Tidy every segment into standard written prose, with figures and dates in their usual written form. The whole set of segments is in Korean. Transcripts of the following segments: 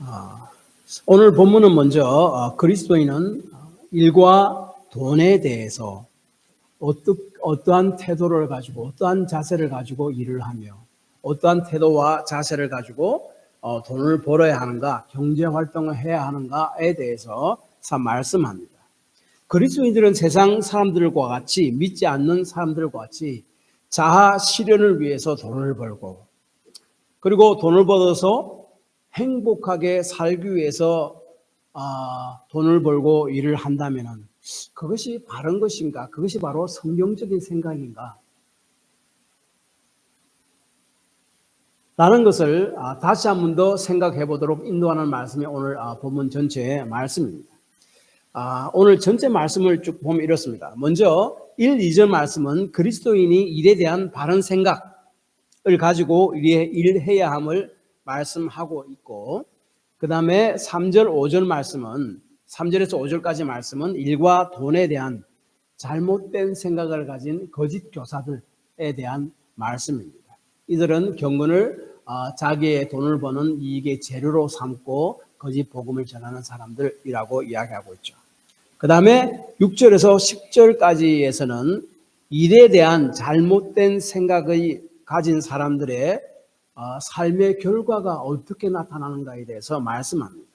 아, 오늘 본문은 먼저 그리스도인은 일과 돈에 대해서 어떠한 태도를 가지고 어떠한 자세를 가지고 일을 하며 어떠한 태도와 자세를 가지고 돈을 벌어야 하는가, 경제 활동을 해야 하는가에 대해서 말씀합니다. 그리스도인들은 세상 사람들과 같이, 믿지 않는 사람들과 같이 자아 실현을 위해서 돈을 벌고, 그리고 돈을 벌어서 행복하게 살기 위해서 돈을 벌고 일을 한다면 그것이 바른 것인가? 그것이 바로 성경적인 생각인가? 라는 것을 다시 한 번 더 생각해 보도록 인도하는 말씀이 오늘 본문 전체의 말씀입니다. 오늘 전체 말씀을 쭉 보면 이렇습니다. 먼저 1, 2절 말씀은 그리스도인이 일에 대한 바른 생각을 가지고 일해야 함을 말씀하고 있고, 그 다음에 3절, 5절 말씀은 3절에서 5절까지 말씀은 일과 돈에 대한 잘못된 생각을 가진 거짓 교사들에 대한 말씀입니다. 이들은 경건을 자기의 돈을 버는 이익의 재료로 삼고 거짓 복음을 전하는 사람들이라고 이야기하고 있죠. 그 다음에 6절에서 10절까지에서는 일에 대한 잘못된 생각을 가진 사람들의 삶의 결과가 어떻게 나타나는가에 대해서 말씀합니다.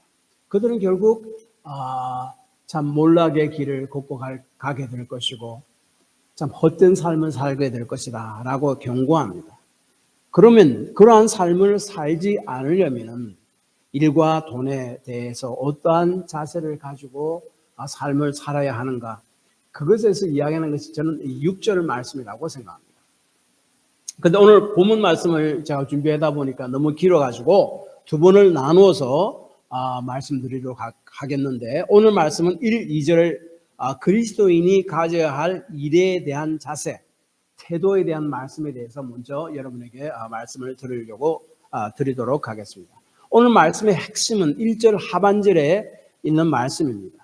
그들은 결국 참 몰락의 길을 걷고 가게 될 것이고 참 헛된 삶을 살게 될 것이다 라고 경고합니다. 그러면 그러한 삶을 살지 않으려면 일과 돈에 대해서 어떠한 자세를 가지고 삶을 살아야 하는가, 그것에서 이야기하는 것이 저는 6절 말씀이라고 생각합니다. 그런데 오늘 본문 말씀을 제가 준비하다 보니까 너무 길어가지고 두 번을 나누어서 말씀드리도록 하겠는데, 오늘 말씀은 1, 2절을 그리스도인이 가져야 할 일에 대한 자세, 태도에 대한 말씀에 대해서 먼저 여러분에게 말씀을 드리도록 하겠습니다. 오늘 말씀의 핵심은 1절 하반절에 있는 말씀입니다.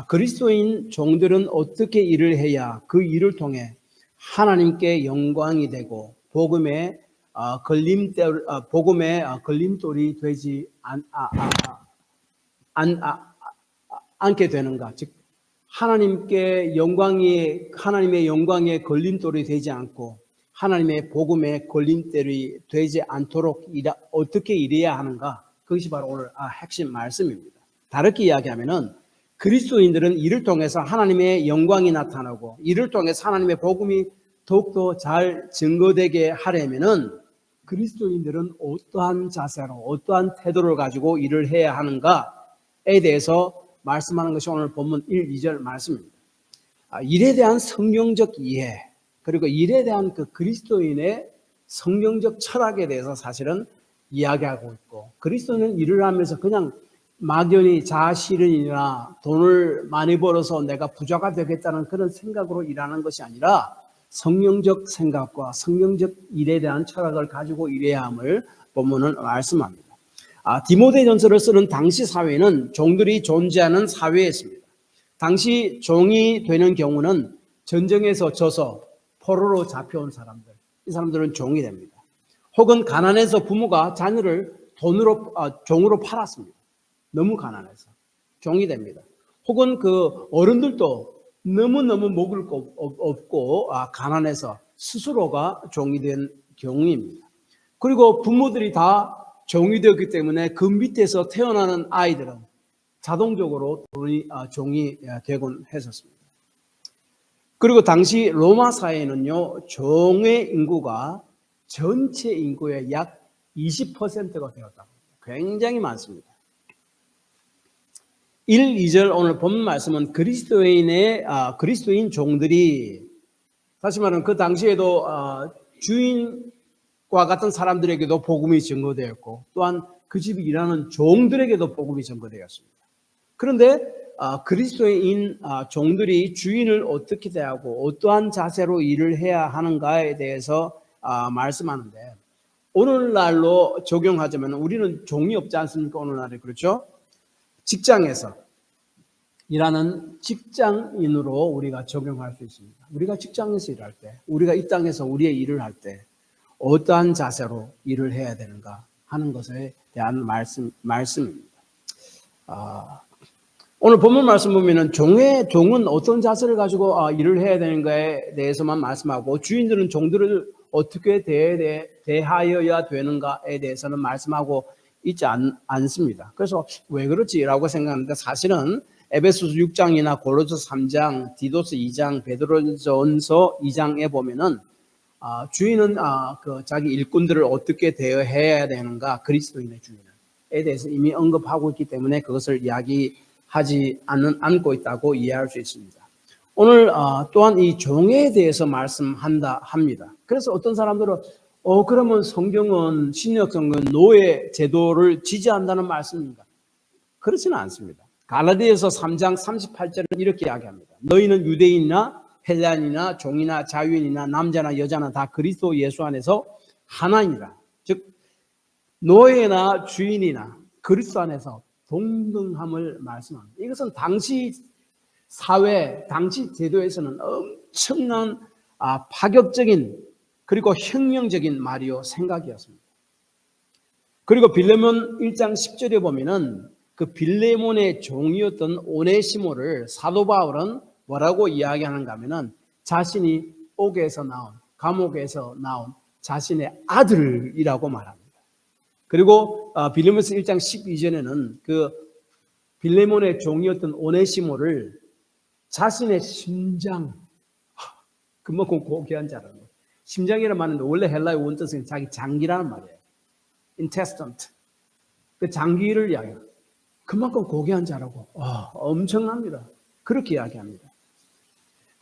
그리스도인 종들은 어떻게 일을 해야 그 일을 통해 하나님께 영광이 되고 복음의 걸림돌이 되지 않게 되는가? 즉 하나님의 영광의 걸림돌이 되지 않고 하나님의 복음의 걸림돌이 되지 않도록 어떻게 일해야 하는가? 그것이 바로 오늘 핵심 말씀입니다. 다르게 이야기하면은 그리스도인들은 이를 통해서 하나님의 영광이 나타나고 이를 통해서 하나님의 복음이 더욱더 잘 증거되게 하려면은 그리스도인들은 어떠한 자세로 어떠한 태도를 가지고 일을 해야 하는가에 대해서 말씀하는 것이 오늘 본문 1, 2절 말씀입니다. 일에 대한 성경적 이해, 그리고 일에 대한 그 그리스도인의 성경적 철학에 대해서 사실은 이야기하고 있고, 그리스도인은 일을 하면서 그냥 막연히 자아실현이나 돈을 많이 벌어서 내가 부자가 되겠다는 그런 생각으로 일하는 것이 아니라 성경적 생각과 성경적 일에 대한 철학을 가지고 일해야 함을 본문은 말씀합니다. 디모데전서를 쓰는 당시 사회는 종들이 존재하는 사회였습니다. 당시 종이 되는 경우는 전쟁에서 져서 포로로 잡혀온 사람들, 이 사람들은 종이 됩니다. 혹은 가난해서 부모가 자녀를 종으로 팔았습니다. 너무 가난해서 종이 됩니다. 혹은 그 어른들도 너무너무 먹을 거 없고 가난해서 스스로가 종이 된 경우입니다. 그리고 부모들이 다 종이 되었기 때문에 그 밑에서 태어나는 아이들은 자동적으로 종이 되곤 했었습니다. 그리고 당시 로마 사회는요, 종의 인구가 전체 인구의 약 20%가 되었다고 합니다. 굉장히 많습니다. 1, 2절 오늘 본문 말씀은 그리스도인 종들이, 다시 말하면 그 당시에도 주인과 같은 사람들에게도 복음이 증거되었고 또한 그 집에 일하는 종들에게도 복음이 증거되었습니다. 그런데 그리스도인 종들이 주인을 어떻게 대하고 어떠한 자세로 일을 해야 하는가에 대해서 말씀하는데, 오늘날로 적용하자면 우리는 종이 없지 않습니까? 오늘날에. 그렇죠? 직장에서 일하는 직장인으로 우리가 적용할 수 있습니다. 우리가 직장에서 일할 때, 우리가 이 땅에서 우리의 일을 할 때 어떠한 자세로 일을 해야 되는가? 하는 것에 대한 말씀입니다. 오늘 본문 말씀 보면은 종은 어떤 자세를 가지고 일을 해야 되는가에 대해서만 말씀하고 주인들은 종들을 어떻게 대하여야 되는가에 대해서는 말씀하고 있지 않습니다. 그래서 왜 그렇지라고 생각하는데 사실은 에베소서 6장이나 고로서 3장, 디도서 2장, 베드로전서 2장에 보면은 주인은 자기 일꾼들을 어떻게 대해야 되는가, 그리스도인의 주인에 대해서 이미 언급하고 있기 때문에 그것을 이야기하지 않고 있다고 이해할 수 있습니다. 오늘 또한 이 종에 대해서 합니다. 그래서 어떤 사람들은 그러면 성경은 신약 성경은 노예 제도를 지지한다는 말씀입니다. 그렇지는 않습니다. 갈라디아서 3장 38절은 이렇게 이야기합니다. 너희는 유대인이나 헬라인이나 종이나 자유인이나 남자나 여자나 다 그리스도 예수 안에서 하나이니라. 즉 노예나 주인이나 그리스도 안에서 동등함을 말씀합니다. 이것은 당시 사회, 당시 제도에서는 엄청난 파격적인 그리고 혁명적인 말이요 생각이었습니다. 그리고 빌레몬 1장 10절에 보면은 그 빌레몬의 종이었던 오네시모를 사도 바울은 뭐라고 이야기하는가 하면은 자신이 옥에서 나온, 감옥에서 나온 자신의 아들이라고 말합니다. 그리고 빌레몬서 1장 12절에는 그 빌레몬의 종이었던 오네시모를 자신의 심장, 그만큼 고귀한 자라는 거예요. 심장이라는 말은 원래 헬라의 원뜻은 자기 장기라는 말이에요. intestine. 그 장기를 이야기해요. 그만큼 고귀한 자라고. 엄청납니다. 그렇게 이야기합니다.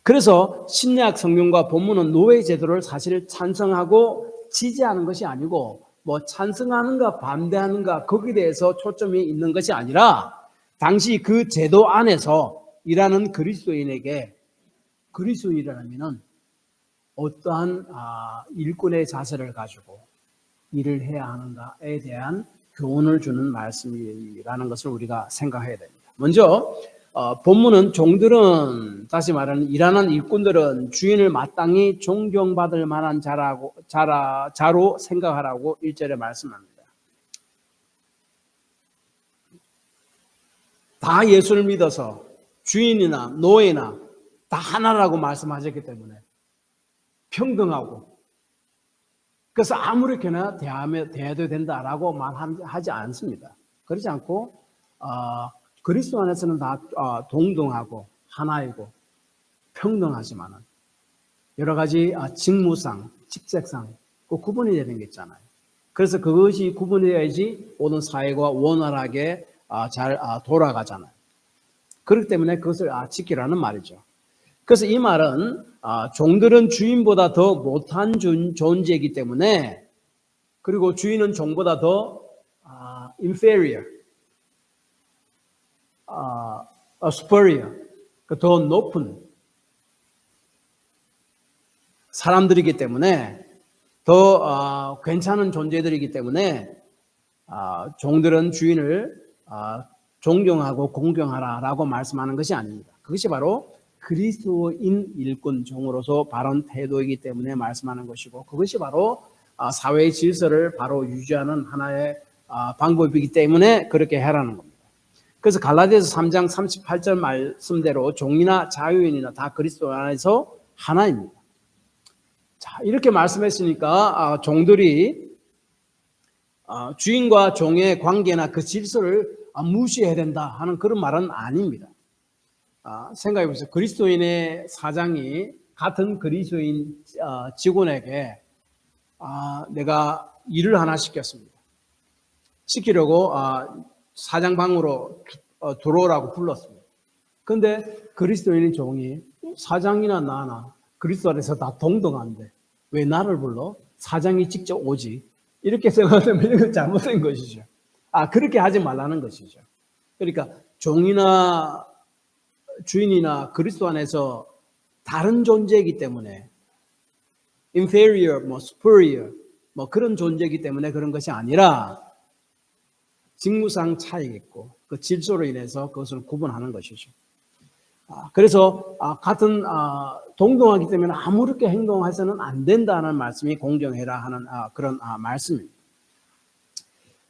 그래서 신약 성경과 본문은 노예 제도를 사실 찬성하고 지지하는 것이 아니고 뭐 찬성하는가 반대하는가 거기에 대해서 초점이 있는 것이 아니라 당시 그 제도 안에서 일하는 그리스도인에게 그리스도인이라면 어떠한 일꾼의 자세를 가지고 일을 해야 하는가에 대한 교훈을 주는 말씀이라는 것을 우리가 생각해야 됩니다. 먼저 본문은 종들은, 다시 말하는 일하는 일꾼들은 주인을 마땅히 존경받을 만한 자로 생각하라고 1절에 말씀합니다. 다 예수를 믿어서 주인이나 노예나 다 하나라고 말씀하셨기 때문에 평등하고, 그래서 아무렇게나 대해도 된다라고 말하지 않습니다. 그렇지 않고 그리스도 안에서는 다 동등하고 하나이고 평등하지만은 여러 가지 직무상, 직책상 그 구분이 되는 게 있잖아요. 그래서 그것이 구분되어야지 모든 사회가 원활하게 잘 돌아가잖아요. 그렇기 때문에 그것을 지키라는 말이죠. 그래서 이 말은 종들은 주인보다 더 못한 존재이기 때문에, 그리고 주인은 종보다 더 inferior, superior, 더 높은 사람들이기 때문에, 더 괜찮은 존재들이기 때문에 종들은 주인을 존경하고 공경하라라고 말씀하는 것이 아닙니다. 그것이 바로 그리스도인 일꾼 종으로서 바른 태도이기 때문에 말씀하는 것이고, 그것이 바로 사회의 질서를 바로 유지하는 하나의 방법이기 때문에 그렇게 해라는 겁니다. 그래서 갈라디아서 3장 38절 말씀대로 종이나 자유인이나 다 그리스도 안에서 하나입니다. 자, 이렇게 말씀했으니까 종들이 주인과 종의 관계나 그 질서를 무시해야 된다 하는 그런 말은 아닙니다. 생각해 보세요. 그리스도인의 사장이 같은 그리스도인 직원에게 내가 일을 하나 시켰습니다. 시키려고 사장 방으로 들어오라고 불렀습니다. 그런데 그리스도인의 종이 사장이나 나나 그리스도 안에서 다 동등한데 왜 나를 불러? 사장이 직접 오지. 이렇게 생각하면 이건 잘못된 것이죠. 그렇게 하지 말라는 것이죠. 그러니까 종이나 주인이나 그리스도 안에서 다른 존재이기 때문에 inferior, superior, 그런 존재이기 때문에 그런 것이 아니라 직무상 차이가 있고 그 질서로 인해서 그것을 구분하는 것이죠. 그래서 같은 동등하기 때문에 아무렇게 행동해서는 안 된다는 말씀이 공정해라 하는 그런 말씀입니다.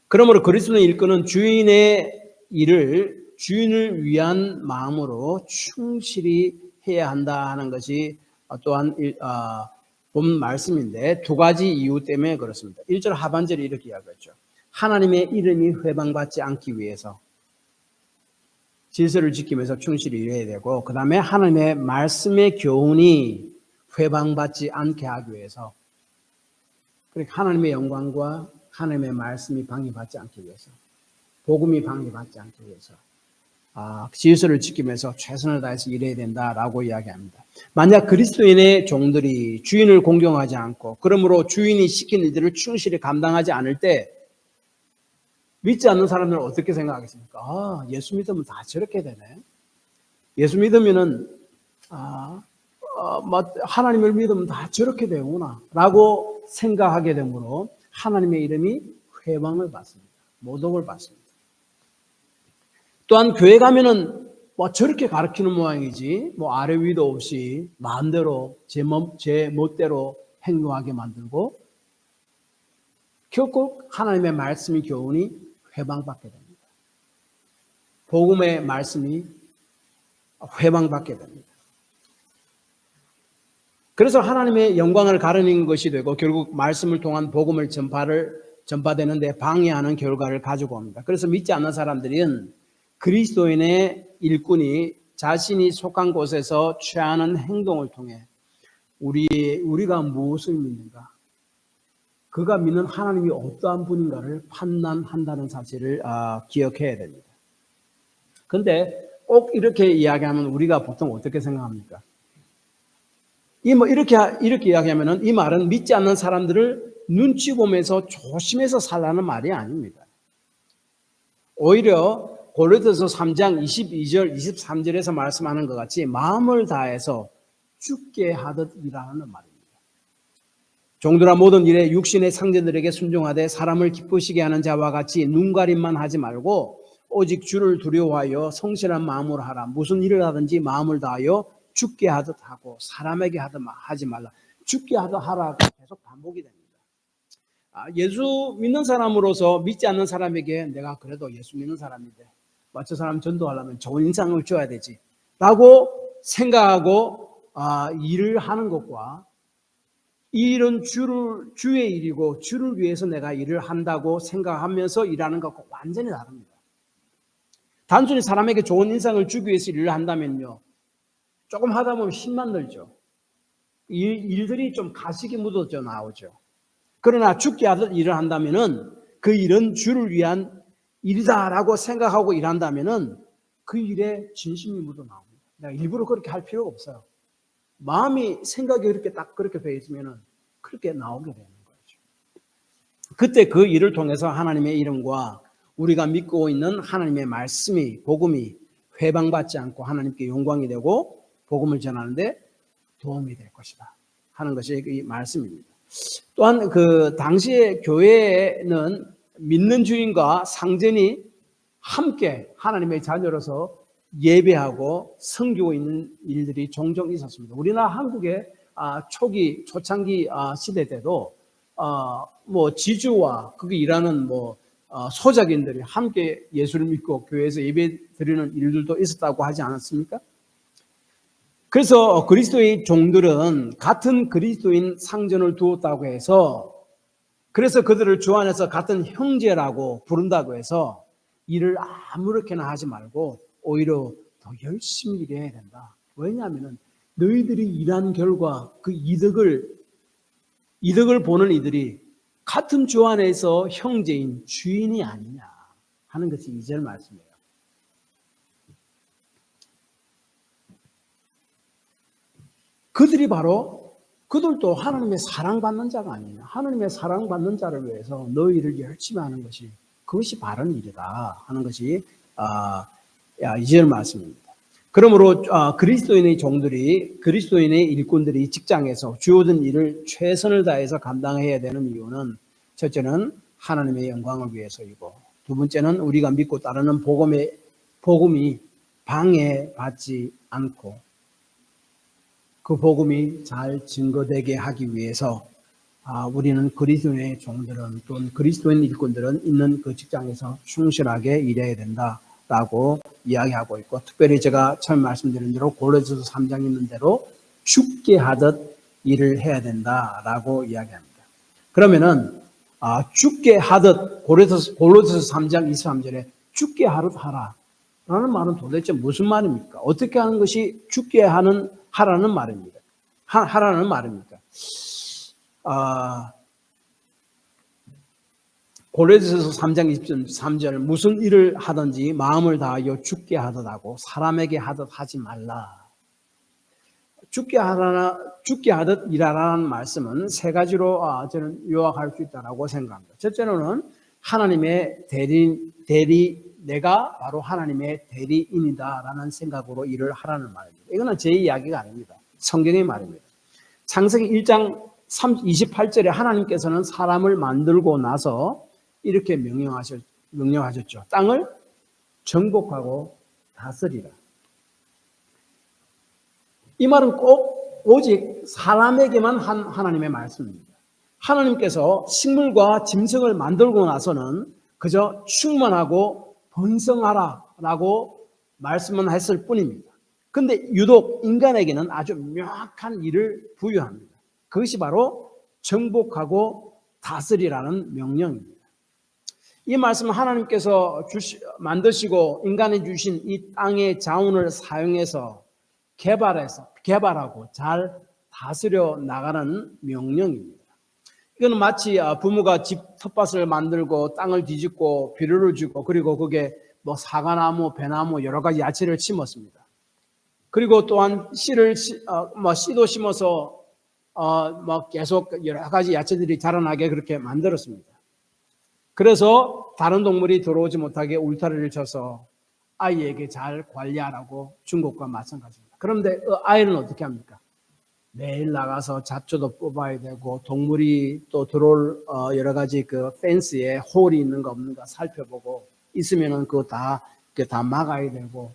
그러므로 그리스도의 일꾼은 주인의 일을 주인을 위한 마음으로 충실히 해야 한다 하는 것이 또한 본 말씀인데 두 가지 이유 때문에 그렇습니다. 1절 하반절에 이렇게 이야기했죠. 하나님의 이름이 회방받지 않기 위해서 질서를 지키면서 충실히 일해야 되고, 그 다음에 하나님의 말씀의 교훈이 회방받지 않게 하기 위해서, 그러니까 하나님의 영광과 하나님의 말씀이 방해받지 않기 위해서, 복음이 방해받지 않기 위해서 질서를 지키면서 최선을 다해서 일해야 된다라고 이야기합니다. 만약 그리스도인의 종들이 주인을 공경하지 않고 그러므로 주인이 시킨 일들을 충실히 감당하지 않을 때 믿지 않는 사람들은 어떻게 생각하겠습니까? 예수 믿으면 다 저렇게 되네. 예수 믿으면은 하나님을 믿으면 다 저렇게 되구나 라고 생각하게 되므로 하나님의 이름이 회방을 받습니다. 모독을 받습니다. 또한 교회 가면은 저렇게 가르치는 모양이지 아래 위도 없이 마음대로 제 멋대로 행동하게 만들고 결국 하나님의 말씀이 교훈이 회방받게 됩니다. 복음의 말씀이 회방받게 됩니다. 그래서 하나님의 영광을 가르는 것이 되고 결국 말씀을 통한 복음을 전파되는데 방해하는 결과를 가지고 옵니다. 그래서 믿지 않는 사람들은 그리스도인의 일꾼이 자신이 속한 곳에서 취하는 행동을 통해 우리가 무엇을 믿는가, 그가 믿는 하나님이 어떠한 분인가를 판단한다는 사실을 기억해야 됩니다. 그런데 꼭 이렇게 이야기하면 우리가 보통 어떻게 생각합니까? 이렇게 이야기하면은 이 말은 믿지 않는 사람들을 눈치 보면서 조심해서 살라는 말이 아닙니다. 오히려 고린도서 3장 22절, 23절에서 말씀하는 것 같이 마음을 다해서 죽게 하듯 일하는 말입니다. 종들아 모든 일에 육신의 상전들에게 순종하되 사람을 기쁘시게 하는 자와 같이 눈가림만 하지 말고 오직 주를 두려워하여 성실한 마음으로 하라. 무슨 일을 하든지 마음을 다하여 죽게 하듯 하고 사람에게 하지 말라. 죽게 하듯 하라고 계속 반복이 됩니다. 예수 믿는 사람으로서 믿지 않는 사람에게 내가 그래도 예수 믿는 사람인데 저 사람 전도하려면 좋은 인상을 줘야 되지 라고 생각하고 일을 하는 것과 이 일은 주의 일이고 주를 위해서 내가 일을 한다고 생각하면서 일하는 것과 완전히 다릅니다. 단순히 사람에게 좋은 인상을 주기 위해서 일을 한다면요, 조금 하다 보면 힘만 들죠. 일들이 좀 가식이 묻어져 나오죠. 그러나 죽게 하듯 일을 한다면은 그 일은 주를 위한 일이다라고 생각하고 일한다면은 그 일에 진심이 묻어 나옵니다. 내가 일부러 그렇게 할 필요가 없어요. 마음이 생각이 그렇게 딱 그렇게 돼 있으면은 그렇게 나오게 되는 거죠. 그때 그 일을 통해서 하나님의 이름과 우리가 믿고 있는 하나님의 말씀이 복음이 회방받지 않고 하나님께 영광이 되고 복음을 전하는데 도움이 될 것이다 하는 것이 이 말씀입니다. 또한 그 당시에 교회에는 믿는 주인과 상전이 함께 하나님의 자녀로서 예배하고 섬기고 있는 일들이 종종 있었습니다. 우리나라 한국의 초창기 시대 때도 지주와 거기 일하는 소작인들이 함께 예수를 믿고 교회에서 예배 드리는 일들도 있었다고 하지 않았습니까? 그래서 그리스도의 종들은 같은 그리스도인 상전을 두었다고 해서 그래서 그들을 주 안에서 같은 형제라고 부른다고 해서 일을 아무렇게나 하지 말고 오히려 더 열심히 일해야 된다. 왜냐하면 너희들이 일한 결과 그 이득을 보는 이들이 같은 주 안에서 형제인 주인이 아니냐 하는 것이 2절 말씀이에요. 그들도 하나님의 사랑받는 자가 아니냐. 하나님의 사랑받는 자를 위해서 너희를 열심히 하는 것이 그것이 바른 일이다 하는 것이 2절 말씀입니다. 그러므로 그리스도인의 종들이 그리스도인의 일꾼들이 직장에서 주어진 일을 최선을 다해서 감당해야 되는 이유는 첫째는 하나님의 영광을 위해서이고 두 번째는 우리가 믿고 따르는 복음이 방해받지 않고 그 복음이 잘 증거되게 하기 위해서 우리는 그리스도인의 종들은 또는 그리스도인 일꾼들은 있는 그 직장에서 충실하게 일해야 된다라고 이야기하고 있고, 특별히 제가 처음 말씀드린 대로 고린도서 3장 있는 대로 죽게 하듯 일을 해야 된다라고 이야기합니다. 그러면은 죽게 하듯 고린도서 3장 23절에 죽게 하듯 하라라는 말은 도대체 무슨 말입니까? 어떻게 하는 것이 죽게 하라는 말입니다. 하라는 말입니까? 고린도서 3장 23절 무슨 일을 하든지 마음을 다하여 죽게 하듯 하고 사람에게 하듯 하지 말라. 죽게 하듯 일하라는 말씀은 세 가지로 저는 요약할 수 있다고 생각합니다. 첫째로는 하나님의 내가 바로 하나님의 대리인이다라는 생각으로 일을 하라는 말입니다. 이거는 제 이야기가 아닙니다. 성경의 말입니다. 창세기 1장 28절에 하나님께서는 사람을 만들고 나서 이렇게 명령하셨죠. 땅을 정복하고 다스리라. 이 말은 꼭 오직 사람에게만 한 하나님의 말씀입니다. 하나님께서 식물과 짐승을 만들고 나서는 그저 충만하고 번성하라라고 말씀은 했을 뿐입니다. 그런데 유독 인간에게는 아주 명확한 일을 부여합니다. 그것이 바로 정복하고 다스리라는 명령입니다. 이 말씀은 하나님께서 만드시고 인간에 주신 이 땅의 자원을 사용해서 개발하고 잘 다스려 나가는 명령입니다. 이거는 마치 부모가 집 텃밭을 만들고 땅을 뒤집고 비료를 주고 그리고 거기에 사과나무, 배나무 여러 가지 야채를 심었습니다. 그리고 또한 씨도 심어서 계속 여러 가지 야채들이 자라나게 그렇게 만들었습니다. 그래서 다른 동물이 들어오지 못하게 울타리를 쳐서 아이에게 잘 관리하라고 준 것과 마찬가지입니다. 그런데 아이는 어떻게 합니까? 매일 나가서 잡초도 뽑아야 되고 동물이 또 들어올 여러 가지 그 펜스에 홀이 있는가 없는가 살펴보고 있으면은 그거 다 막아야 되고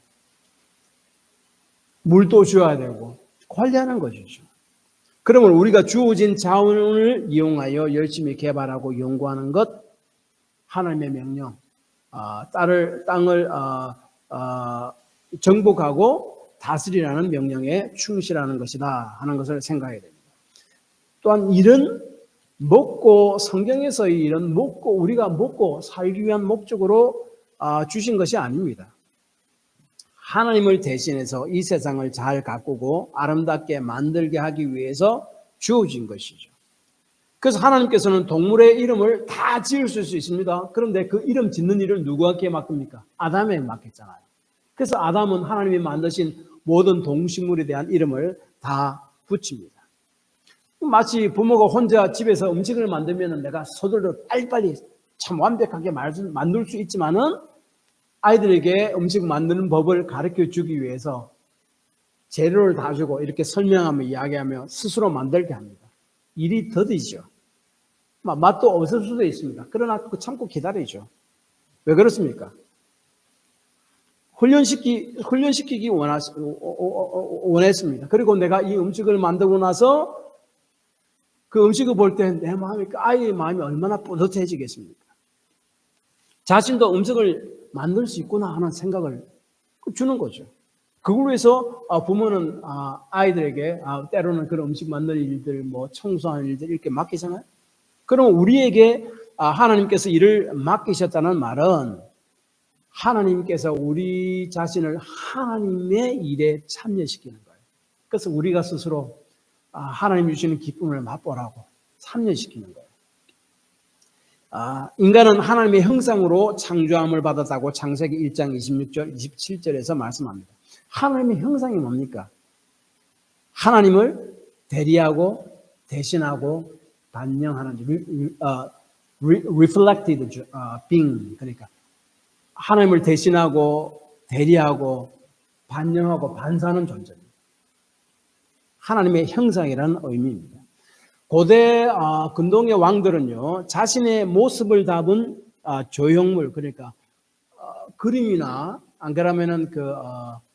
물도 줘야 되고 관리하는 것이죠. 그러면 우리가 주어진 자원을 이용하여 열심히 개발하고 연구하는 것, 하나님의 명령, 땅을 정복하고 다스리라는 명령에 충실하는 것이다 하는 것을 생각해야 됩니다. 또한 일은 성경에서의 일은 우리가 먹고 살기 위한 목적으로 주신 것이 아닙니다. 하나님을 대신해서 이 세상을 잘 가꾸고 아름답게 만들게 하기 위해서 주어진 것이죠. 그래서 하나님께서는 동물의 이름을 다 지을 수 있습니다. 그런데 그 이름 짓는 일을 누구에게 맡깁니까? 아담에게 맡겼잖아요. 그래서 아담은 하나님이 만드신 모든 동식물에 대한 이름을 다 붙입니다. 마치 부모가 혼자 집에서 음식을 만들면 내가 서둘러 빨리빨리 참 완벽하게 만들 수 있지만은 아이들에게 음식 만드는 법을 가르쳐 주기 위해서 재료를 다 주고 이렇게 설명하며 이야기하며 스스로 만들게 합니다. 일이 더디죠. 맛도 없을 수도 있습니다. 그러나 참고 기다리죠. 왜 그렇습니까? 훈련시키기 원했습니다. 그리고 내가 이 음식을 만들고 나서 그 음식을 볼 때 내 마음이, 아이의 마음이 얼마나 뿌듯해지겠습니까? 자신도 음식을 만들 수 있구나 하는 생각을 주는 거죠. 그걸 위해서 부모는 아이들에게 때로는 그런 음식 만드는 일들, 청소하는 일들 이렇게 맡기잖아요. 그럼 우리에게 하나님께서 일을 맡기셨다는 말은 하나님께서 우리 자신을 하나님의 일에 참여시키는 거예요. 그래서 우리가 스스로 하나님 주시는 기쁨을 맛보라고 참여시키는 거예요. 인간은 하나님의 형상으로 창조함을 받았다고 창세기 1장 26절, 27절에서 말씀합니다. 하나님의 형상이 뭡니까? 하나님을 대리하고 대신하고 반영하는 reflected being, 그러니까 하나님을 대신하고 대리하고 반영하고 반사하는 존재입니다. 하나님의 형상이라는 의미입니다. 고대 근동의 왕들은요, 자신의 모습을 담은 조형물, 그러니까 그림이나 안 그러면은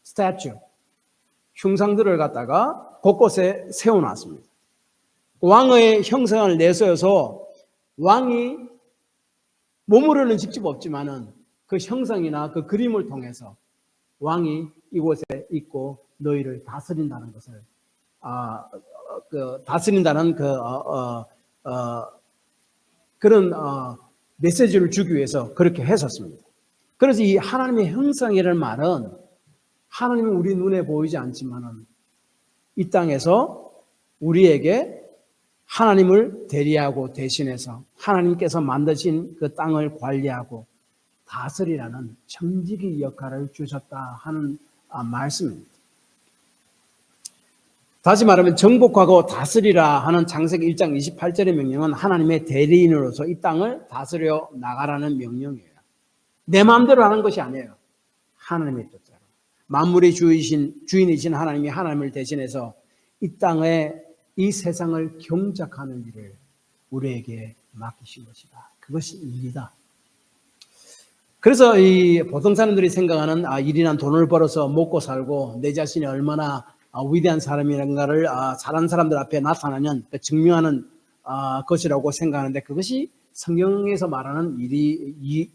스태츄, 흉상들을 갖다가 곳곳에 세워놨습니다. 왕의 형상을 내세워서 왕이 몸으로는 직접 없지만은 그 형상이나 그 그림을 통해서 왕이 이곳에 있고 너희를 다스린다는 것을 다스린다는 그런 메시지를 주기 위해서 그렇게 했었습니다. 그래서 이 하나님의 형상이라는 말은 하나님은 우리 눈에 보이지 않지만은 이 땅에서 우리에게 하나님을 대리하고 대신해서 하나님께서 만드신 그 땅을 관리하고 다스리라는 청지기 역할을 주셨다 하는 말씀입니다. 다시 말하면 정복하고 다스리라 하는 창세기 1장 28절의 명령은 하나님의 대리인으로서 이 땅을 다스려 나가라는 명령이에요. 내 마음대로 하는 것이 아니에요. 하나님의 뜻대로. 만물의 주인이신 하나님이 하나님을 대신해서 이 땅에 이 세상을 경작하는 일을 우리에게 맡기신 것이다. 그것이 일이다. 그래서 이 보통 사람들이 생각하는 일이란 돈을 벌어서 먹고 살고 내 자신이 얼마나 위대한 사람인가를 잘하는 사람들 앞에 나타나는 증명하는 것이라고 생각하는데 그것이 성경에서 말하는 일의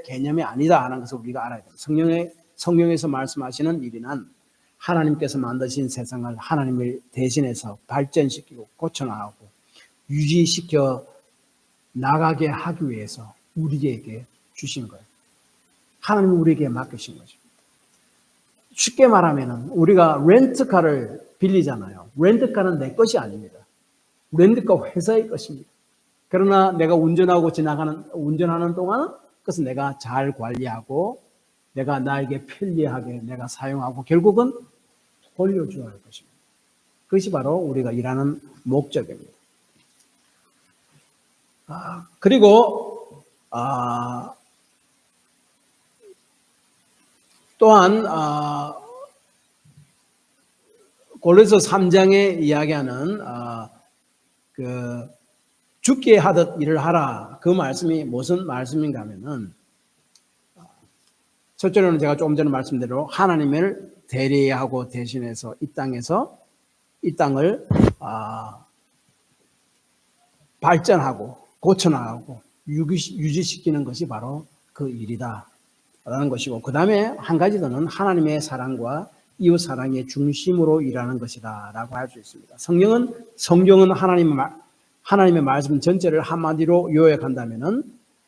개념이 아니다 하는 것을 우리가 알아야 됩니다. 성경에서 말씀하시는 일이란 하나님께서 만드신 세상을 하나님을 대신해서 발전시키고 고쳐나가고 유지시켜 나가게 하기 위해서 우리에게 주신 거예요. 하나님은 우리에게 맡기신 거죠. 쉽게 말하면 우리가 렌트카를 빌리잖아요. 렌트카는 내 것이 아닙니다. 렌트카 회사의 것입니다. 그러나 내가 운전하는 동안 그것은 내가 잘 관리하고 내가 나에게 편리하게 내가 사용하고 결국은 돌려줘야 할 것입니다. 그것이 바로 우리가 일하는 목적입니다. 그리고 또한 골로새 3장에 이야기하는 죽게 하듯 일을 하라. 그 말씀이 무슨 말씀인가 하면은 첫째로는 제가 조금 전에 말씀대로 하나님을 대리하고 대신해서 이 땅을 발전하고 고쳐나가고 유지시키는 것이 바로 그 일이다 라는 것이고 그 다음에 한 가지 더는 하나님의 사랑과 이웃 사랑의 중심으로 일하는 것이다 라고 할 수 있습니다. 성경은 하나님의 말씀 전체를 한마디로 요약한다면은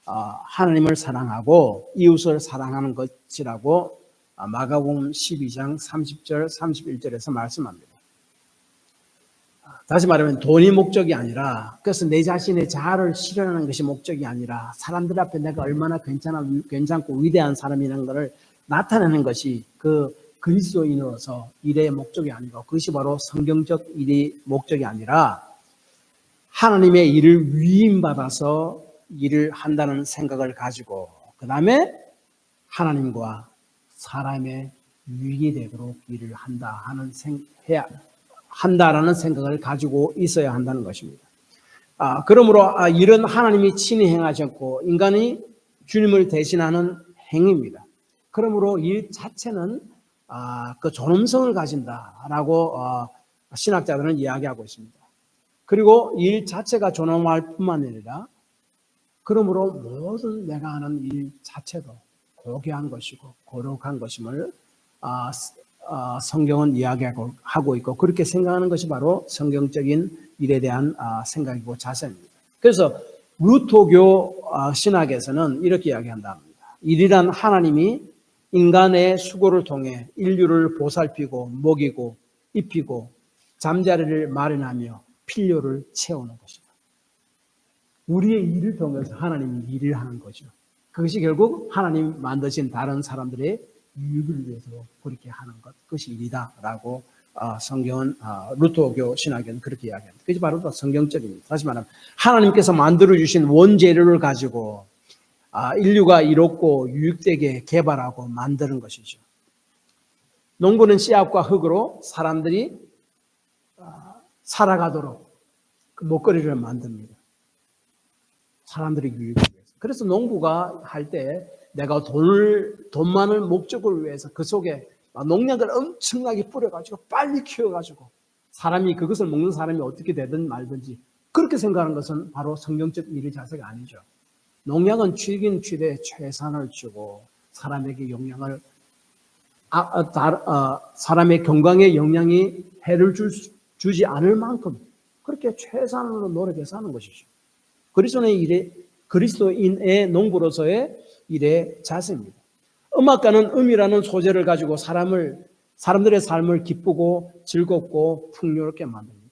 하나님을 사랑하고 이웃을 사랑하는 것이라고 마가복음 12장 30절 31절에서 말씀합니다. 다시 말하면 돈이 목적이 아니라 그래서 내 자신의 자아를 실현하는 것이 목적이 아니라 사람들 앞에 내가 얼마나 괜찮고 위대한 사람이라는 것을 나타내는 것이 그 그리스도인으로서 일의 목적이 아니고 그것이 바로 성경적 일의 목적이 아니라 하나님의 일을 위임받아서 일을 한다는 생각을 가지고 그 다음에 하나님과 사람의 유익이 되도록 일을 한다라는 생각을 가지고 있어야 한다는 것입니다. 그러므로 일은 하나님이 친히 행하셨고 인간이 주님을 대신하는 행위입니다. 그러므로 일 자체는 그 존엄성을 가진다라고 신학자들은 이야기하고 있습니다. 그리고 일 자체가 존엄할 뿐만 아니라 그러므로 모든 내가 하는 일 자체도 고귀한 것이고 거룩한 것임을 성경은 이야기하고 있고 그렇게 생각하는 것이 바로 성경적인 일에 대한 생각이고 자세입니다. 그래서 루터교 신학에서는 이렇게 이야기한다 합니다. 일이란 하나님이 인간의 수고를 통해 인류를 보살피고 먹이고 입히고 잠자리를 마련하며 필요를 채우는 것이다. 우리의 일을 통해서 하나님이 일을 하는 거죠. 그것이 결국 하나님 만드신 다른 사람들의 유익을 위해서 그렇게 하는 것, 그것이 일이다라고 성경은 루터교 신학에는 그렇게 이야기합니다. 그것이 바로 성경적입니다. 다시 말하면 하나님께서 만들어 주신 원재료를 가지고 인류가 이롭고 유익되게 개발하고 만드는 것이죠. 농부는 씨앗과 흙으로 사람들이 살아가도록 그 먹거리를 만듭니다. 사람들의 유익을 위해서. 그래서 농부가 할 때 내가 돈만을 목적을 위해서 그 속에 농약을 엄청나게 뿌려가지고 빨리 키워가지고 사람이 그것을 먹는 사람이 어떻게 되든 말든지 그렇게 생각하는 것은 바로 성경적 미래 자세가 아니죠. 농약은 취긴 취대에 최선을 치고 사람에게 영향을 사람의 건강에 영향이 해를 주지 않을 만큼 그렇게 최선으로 노력해서 하는 것이죠. 그리스도인의 농부로서의 일의 자세입니다. 음악가는 음이라는 소재를 가지고 사람들의 삶을 기쁘고 즐겁고 풍요롭게 만듭니다.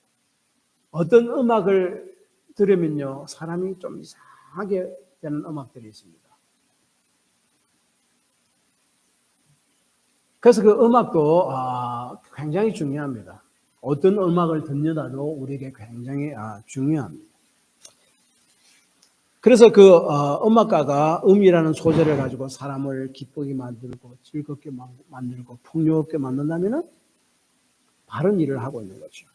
어떤 음악을 들으면요, 사람이 좀 이상하게 되는 음악들이 있습니다. 그래서 그 음악도 굉장히 중요합니다. 어떤 음악을 듣느냐도 우리에게 굉장히 중요합니다. 그래서 그 음악가가 음이라는 소재를 가지고 사람을 기쁘게 만들고 즐겁게 만들고 풍요롭게 만든다면은 바른 일을 하고 있는 거죠.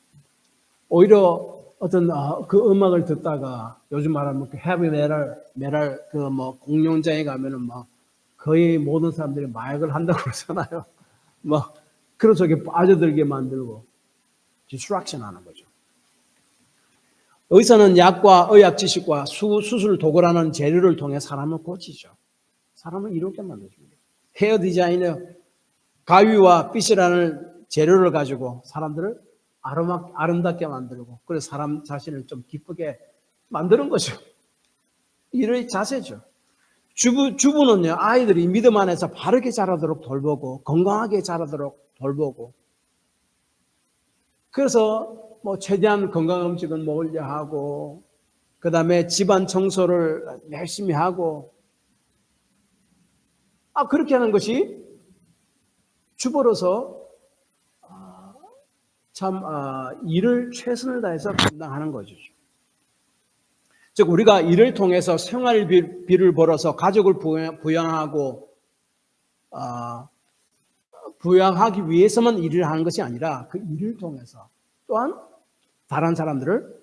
오히려 어떤 그 음악을 듣다가 요즘 말하면 그 헤비 메탈 그 뭐 공연장에 가면은 막 거의 모든 사람들이 마약을 한다고 그러잖아요. 막 그런 속에 빠져들게 만들고 디스트랙션 하는 거죠. 의사는 약과 의학 지식과 수술 도구라는 재료를 통해 사람을 고치죠. 사람을 이롭게 만들어줍니다. 헤어 디자이너 가위와 빗이라는 재료를 가지고 사람들을 아름답게 만들고 그래서 사람 자신을 좀 기쁘게 만드는 거죠. 이런 자세죠. 주부는요, 아이들이 믿음 안에서 바르게 자라도록 돌보고 건강하게 자라도록 돌보고 그래서 뭐 최대한 건강 음식은 먹으려 하고 그 다음에 집안 청소를 열심히 하고 그렇게 하는 것이 주부로서 참 일을 최선을 다해서 감당하는 거죠. 즉 우리가 일을 통해서 생활비를 벌어서 가족을 부양하고 부양하기 위해서만 일을 하는 것이 아니라 그 일을 통해서 또한 다른 사람들을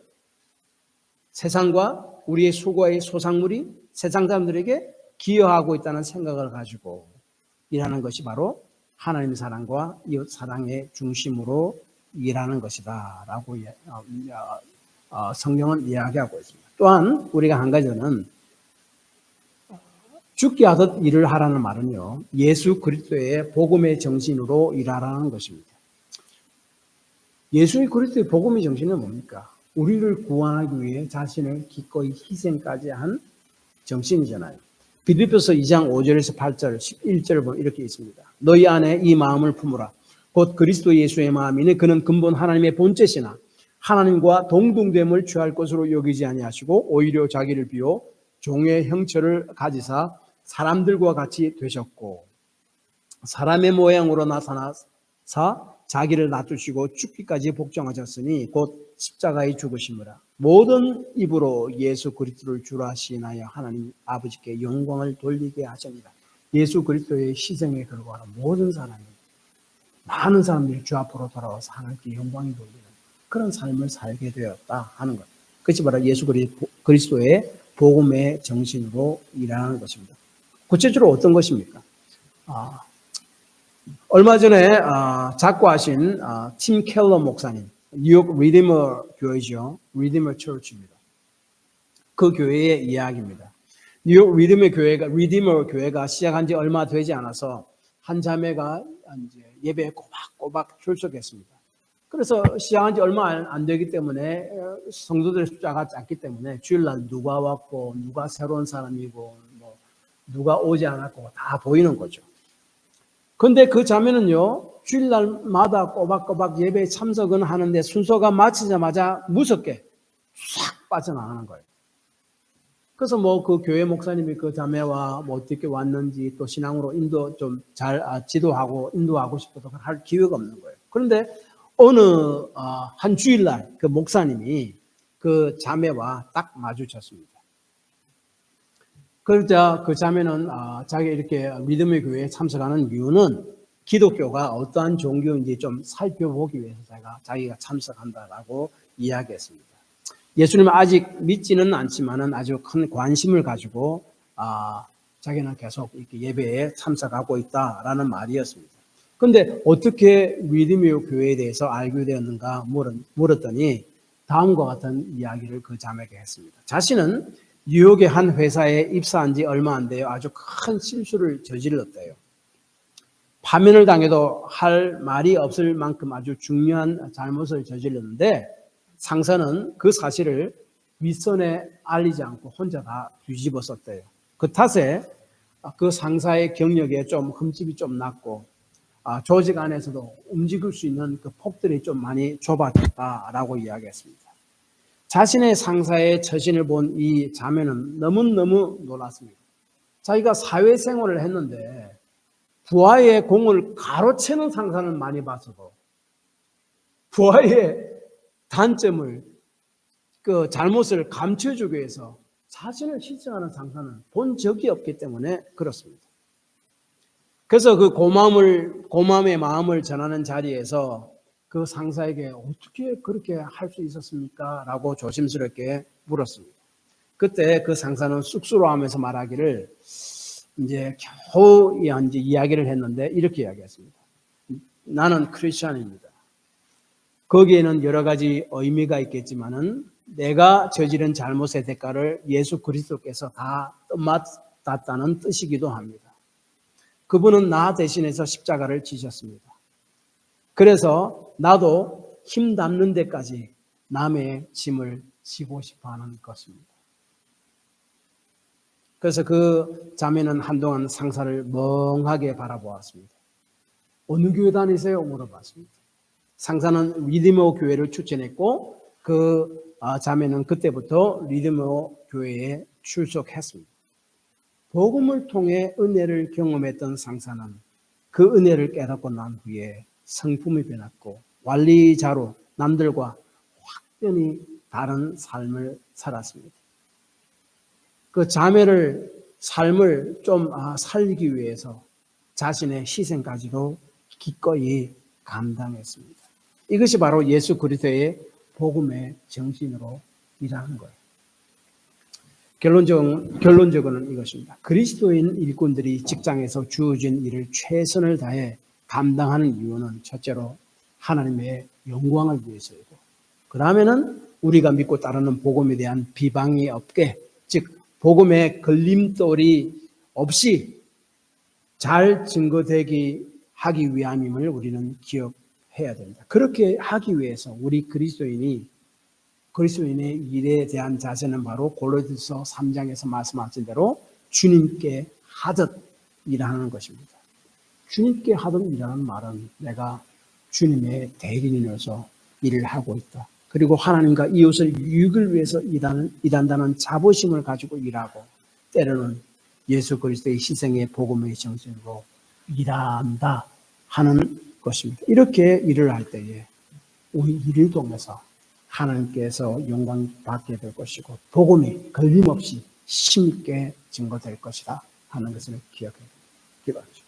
세상과 우리의 수고의 소상물이 세상 사람들에게 기여하고 있다는 생각을 가지고 일하는 것이 바로 하나님의 사랑과 이웃 사랑의 중심으로 일하는 것이다 라고 성경은 이야기하고 있습니다. 또한 우리가 한 가지는 죽게 하듯 일을 하라는 말은요, 예수 그리스도의 복음의 정신으로 일하라는 것입니다. 예수 그리스도의 복음의 정신은 뭡니까? 우리를 구원하기 위해 자신을 기꺼이 희생까지 한 정신이잖아요. 빌립보서 2장 5절에서 8절, 11절 보면 이렇게 있습니다. 너희 안에 이 마음을 품으라. 곧 그리스도 예수의 마음이니 그는 근본 하나님의 본체시나 하나님과 동등됨을 취할 것으로 여기지 아니하시고 오히려 자기를 비워 종의 형체를 가지사 사람들과 같이 되셨고 사람의 모양으로 나타나사 자기를 낮추시고 죽기까지 복종하셨으니 곧 십자가에 죽으심이라. 모든 입으로 예수 그리스도를 주라 시인하여 하나님 아버지께 영광을 돌리게 하십니다. 예수 그리스도의 희생에 걸어가는 모든 사람이 많은 사람들이 주 앞으로 돌아와서 하나님께 영광이 돌리는 그런 삶을 살게 되었다 하는 것. 그것이 바로 예수 그리스도의 복음의 정신으로 일하는 것입니다. 구체적으로 어떤 것입니까? 얼마 전에 작고하신 팀 켈러 목사님, 뉴욕 리디머 교회죠. 리디머 처치입니다. 그 교회의 이야기입니다. 뉴욕 리디머 교회가 시작한 지 얼마 되지 않아서 한 자매가 이제 예배에 꼬박꼬박 출석했습니다. 그래서 시작한 지 얼마 안 되기 때문에 성도들의 숫자가 작기 때문에 주일날 누가 왔고 누가 새로운 사람이고 뭐 누가 오지 않았고 다 보이는 거죠. 그런데 그 자매는요, 주일날마다 꼬박꼬박 예배에 참석은 하는데 순서가 마치자마자 무섭게 싹 빠져나가는 거예요. 그래서 뭐 그 교회 목사님이 그 자매와 뭐 어떻게 왔는지 또 신앙으로 인도 좀 잘 지도하고 인도하고 싶어도 할 기회가 없는 거예요. 그런데 어느 한 주일날 그 목사님이 그 자매와 딱 마주쳤습니다. 그러자 그 자매는 자기 이렇게 믿음의 교회에 참석하는 이유는 기독교가 어떠한 종교인지 좀 살펴보기 위해서 자기가 참석한다라고 이야기했습니다. 예수님은 아직 믿지는 않지만은 아주 큰 관심을 가지고 자기는 계속 이렇게 예배에 참석하고 있다라는 말이었습니다. 근데 어떻게 리드미오 교회에 대해서 알게 되었는가 물었더니 다음과 같은 이야기를 그 자매에게 했습니다. 자신은 뉴욕의 한 회사에 입사한 지 얼마 안 돼요. 아주 큰 실수를 저질렀대요. 파면을 당해도 할 말이 없을 만큼 아주 중요한 잘못을 저질렀는데 상사는 그 사실을 윗선에 알리지 않고 혼자 다 뒤집어 썼대요. 그 탓에 그 상사의 경력에 좀 흠집이 좀 났고 조직 안에서도 움직일 수 있는 그 폭들이 좀 많이 좁아졌다라고 이야기했습니다. 자신의 상사의 처신을 본 이 자매는 너무너무 놀랐습니다. 자기가 사회생활을 했는데 부하의 공을 가로채는 상사는 많이 봤어도 부하의 단점을 그 잘못을 감춰주기 위해서 자신을 희생하는 상사는 본 적이 없기 때문에 그렇습니다. 그래서 그 고마움의 마음을 전하는 자리에서 그 상사에게 어떻게 그렇게 할 수 있었습니까? 라고 조심스럽게 물었습니다. 그때 그 상사는 쑥스러워하면서 말하기를 이제 겨우 이제 이야기를 했는데 이렇게 이야기했습니다. 나는 크리스천입니다. 거기에는 여러 가지 의미가 있겠지만은 내가 저지른 잘못의 대가를 예수 그리스도께서 다 떠맡았다는 뜻이기도 합니다. 그분은 나 대신해서 십자가를 지셨습니다. 그래서 나도 힘 닿는 데까지 남의 짐을 지고 싶어 하는 것입니다. 그래서 그 자매는 한동안 상사를 멍하게 바라보았습니다. 어느 교회 다니세요? 물어봤습니다. 상사는 리드미오 교회를 추천했고 그 자매는 그때부터 리드미오 교회에 출석했습니다. 복음을 통해 은혜를 경험했던 상사는 그 은혜를 깨닫고 난 후에 성품이 변했고 완리자로 남들과 확연히 다른 삶을 살았습니다. 그 자매를 삶을 좀 살리기 위해서 자신의 희생까지도 기꺼이 감당했습니다. 이것이 바로 예수 그리스도의 복음의 정신으로 일하는 거예요. 결론적으로는 이것입니다. 그리스도인 일꾼들이 직장에서 주어진 일을 최선을 다해 감당하는 이유는 첫째로 하나님의 영광을 위해서이고 그 다음에는 우리가 믿고 따르는 복음에 대한 비방이 없게 즉 복음의 걸림돌이 없이 잘 증거되기 하기 위함임을 우리는 기억해야 됩니다. 그렇게 하기 위해서 우리 그리스도인의 일에 대한 자세는 바로 고린도서 3장에서 말씀하신 대로 주님께 하듯 일하는 것입니다. 주님께 하듯 일하는 말은 내가 주님의 대리인으로서 일을 하고 있다. 그리고 하나님과 이웃을 유익을 위해서 일한다는 자부심을 가지고 일하고 때로는 예수 그리스도의 희생의 복음의 정신으로 일한다 하는 것입니다. 이렇게 일을 할 때에 우리 일을 통해서 하나님께서 영광 받게 될 것이고 복음이 걸림없이 힘있게 증거될 것이다 하는 것을 기억해 기도하죠.